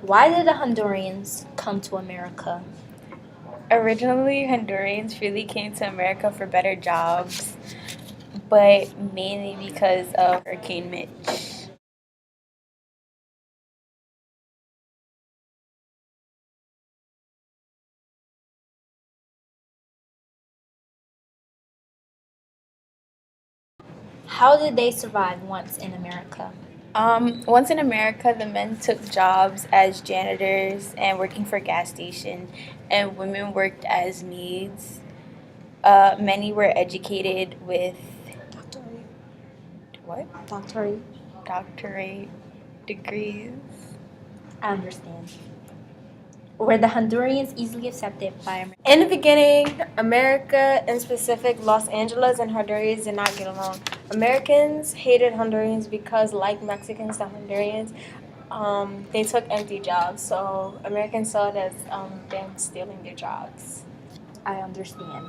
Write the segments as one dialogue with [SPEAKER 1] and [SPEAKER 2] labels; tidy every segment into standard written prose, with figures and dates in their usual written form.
[SPEAKER 1] Why did the Hondurans come to America?
[SPEAKER 2] Originally, Hondurans really came to America for better jobs, but mainly because of Hurricane Mitch.
[SPEAKER 1] How did they survive once in America?
[SPEAKER 2] Once in America, the men took jobs as janitors and working for gas station, and women worked as maids. Many were educated with what?
[SPEAKER 1] Doctorate.
[SPEAKER 2] Doctorate degrees.
[SPEAKER 1] I understand. Were the Hondurans easily accepted by America?
[SPEAKER 3] In the beginning, America, in specific Los Angeles and Honduras, did not get along. Americans hated Hondurans because, like Mexicans, the Hondurans, they took empty jobs. So Americans saw it as them stealing their jobs.
[SPEAKER 1] I understand.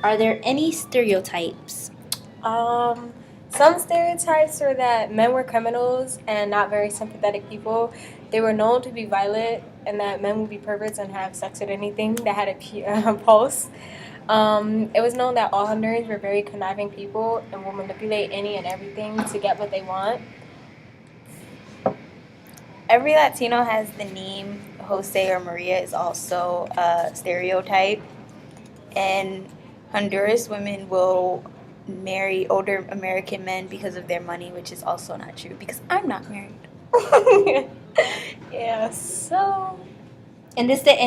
[SPEAKER 1] Are there any stereotypes?
[SPEAKER 3] Some stereotypes were that men were criminals and not very sympathetic people. They were known to be violent and that men would be perverts and have sex with anything that had a pulse. It was known that all Hondurans were very conniving people and will manipulate any and everything to get what they want.
[SPEAKER 2] Every Latino has the name Jose or Maria is also a stereotype. And Honduras women will marry older American men because of their money, which is also not true because I'm not married.
[SPEAKER 3] Yeah, so.
[SPEAKER 1] And this is the end.